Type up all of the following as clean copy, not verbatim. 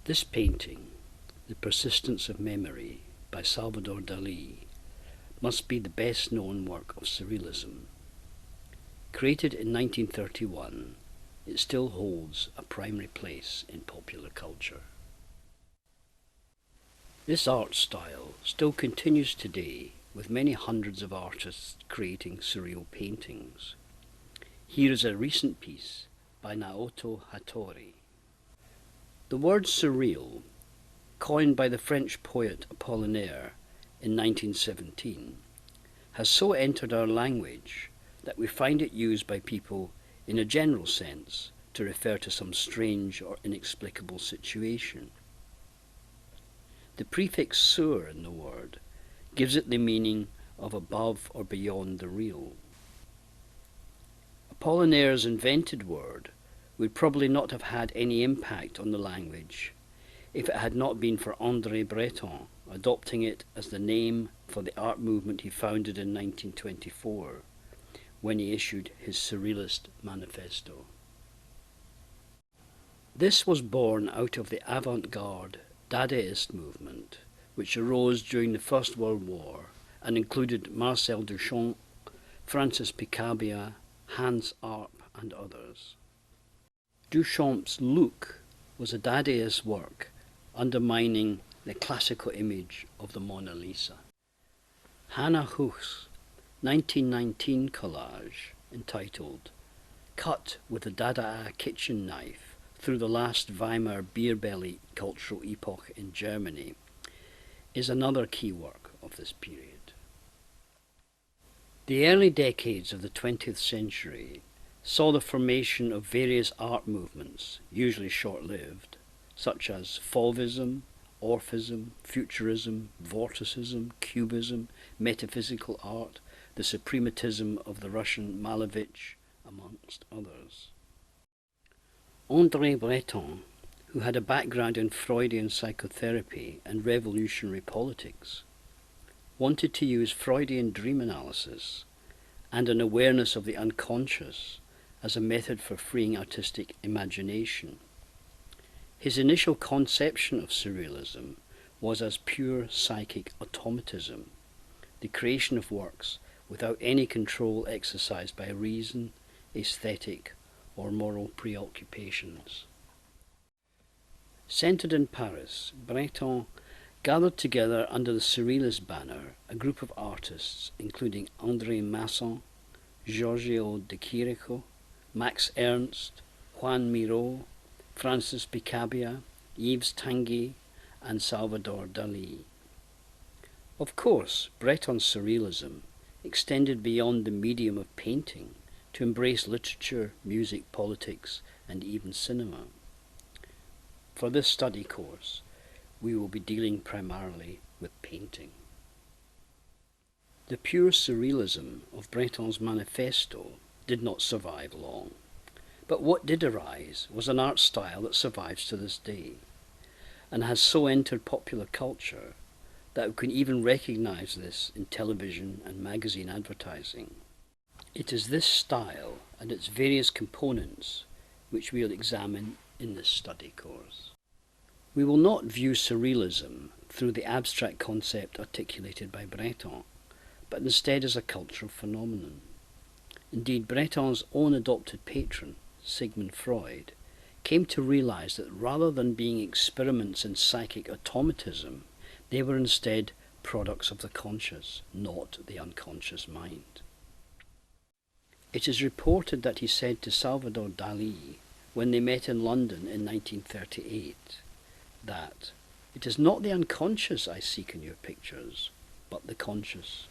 This painting, The Persistence of Memory by Salvador Dalí, must be the best known work of Surrealism. Created in 1931, it still holds a primary place in popular culture. This art style still continues today, with many hundreds of artists creating surreal paintings. Here is a recent piece by Naoto Hattori. The word surreal, coined by the French poet Apollinaire in 1917, has so entered our language that we find it used by people in a general sense to refer to some strange or inexplicable situation. The prefix sur in the word gives it the meaning of above or beyond the real. Apollinaire's invented word would probably not have had any impact on the language if it had not been for André Breton adopting it as the name for the art movement he founded in 1924 when he issued his Surrealist Manifesto. This was born out of the avant-garde Dadaist movement, which arose during the First World War and included Marcel Duchamp, Francis Picabia, Hans Arp and others. Duchamp's look was a Dadaist work undermining the classical image of the Mona Lisa. Hannah Huch's 1919 collage entitled Cut with a Dada Kitchen Knife Through the Last Weimar Beer Belly Cultural Epoch in Germany is another key work of this period. The early decades of the 20th century saw the formation of various art movements, usually short-lived, such as Fauvism, Orphism, Futurism, Vorticism, Cubism, metaphysical art, the suprematism of the Russian Malevich, amongst others. André Breton, who had a background in Freudian psychotherapy and revolutionary politics, wanted to use Freudian dream analysis and an awareness of the unconscious as a method for freeing artistic imagination. His initial conception of surrealism was as pure psychic automatism, the creation of works without any control exercised by reason, aesthetic, or moral preoccupations. Centred in Paris, Breton gathered together under the Surrealist banner a group of artists including André Masson, Giorgio de Chirico, Max Ernst, Juan Miró, Francis Picabia, Yves Tanguy, and Salvador Dalí. Of course, Breton's surrealism extended beyond the medium of painting to embrace literature, music, politics, and even cinema. For this study course, we will be dealing primarily with painting. The pure surrealism of Breton's Manifesto did not survive long, but what did arise was an art style that survives to this day, and has so entered popular culture that we can even recognize this in television and magazine advertising. It is this style and its various components which we will examine in this study course. We will not view surrealism through the abstract concept articulated by Breton, but instead as a cultural phenomenon. Indeed, Breton's own adopted patron, Sigmund Freud, came to realize that rather than being experiments in psychic automatism, they were instead products of the conscious, not the unconscious mind. It is reported that he said to Salvador Dalí, when they met in London in 1938, that it is not the unconscious I seek in your pictures, but the conscious.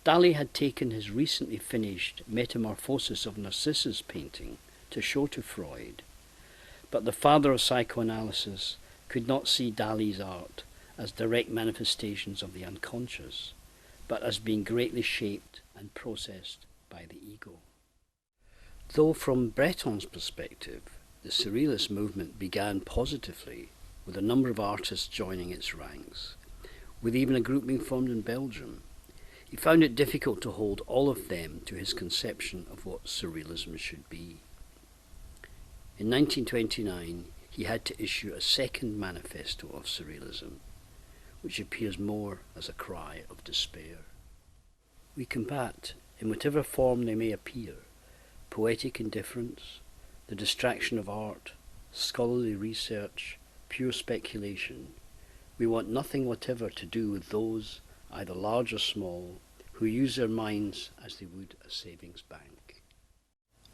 Dalí had taken his recently finished Metamorphosis of Narcissus painting to show to Freud, but the father of psychoanalysis could not see Dalí's art as direct manifestations of the unconscious, but as being greatly shaped and processed by the ego. Though from Breton's perspective, the Surrealist movement began positively, with a number of artists joining its ranks, with even a group being formed in Belgium, he found it difficult to hold all of them to his conception of what Surrealism should be. In 1929, he had to issue a second manifesto of Surrealism, which appears more as a cry of despair. We combat, in whatever form they may appear, poetic indifference, the distraction of art, scholarly research, pure speculation. We want nothing whatever to do with those, either large or small, who use their minds as they would a savings bank.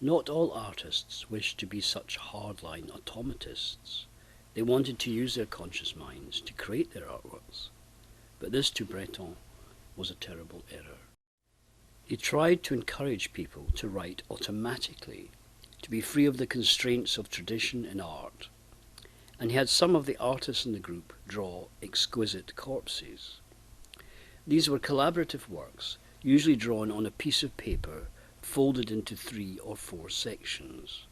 Not all artists wished to be such hardline automatists. They wanted to use their conscious minds to create their artworks, but this to Breton was a terrible error. He tried to encourage people to write automatically, to be free of the constraints of tradition in art, and he had some of the artists in the group draw exquisite corpses. These were collaborative works, usually drawn on a piece of paper folded into 3 or 4 sections.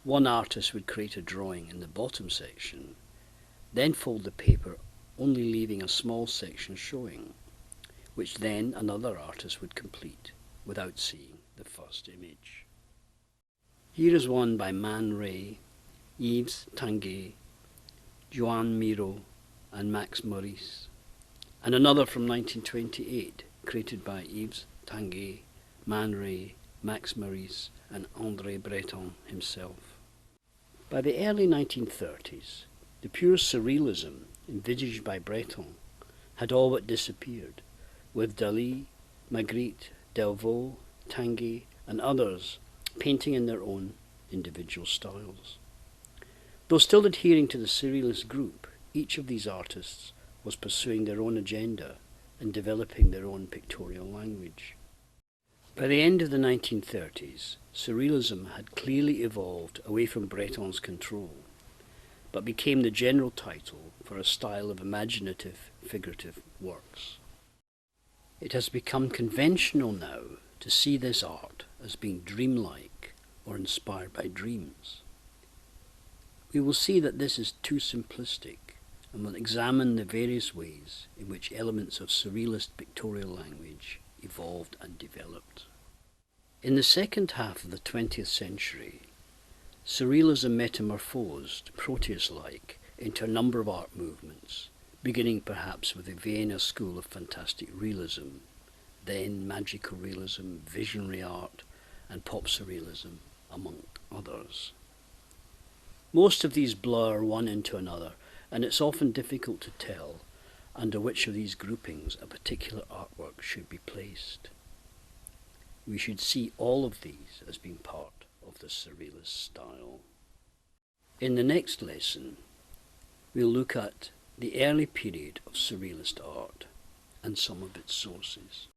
One artist would create a drawing in the bottom section, then fold the paper, only leaving a small section showing, which then another artist would complete without seeing the first image. Here is one by Man Ray, Yves Tanguay, Joan Miro and Max Maurice, and another from 1928 created by Yves Tanguay, Man Ray, Max Maurice and André Breton himself. By the early 1930s, the pure surrealism envisaged by Breton had all but disappeared, with Dali, Magritte, Delvaux, Tanguay and others painting in their own individual styles. Though still adhering to the Surrealist group, each of these artists was pursuing their own agenda and developing their own pictorial language. By the end of the 1930s, Surrealism had clearly evolved away from Breton's control, but became the general title for a style of imaginative, figurative works. It has become conventional now to see this art as being dreamlike or inspired by dreams. We will see that this is too simplistic and will examine the various ways in which elements of Surrealist pictorial language evolved and developed. In the second half of the 20th century, Surrealism metamorphosed, Proteus-like, into a number of art movements, beginning perhaps with the Vienna school of fantastic realism, then magical realism, visionary art, and pop surrealism, among others. Most of these blur one into another, and it's often difficult to tell under which of these groupings a particular artwork should be placed. We should see all of these as being part of the Surrealist style. In the next lesson, we'll look at the early period of Surrealist art and some of its sources.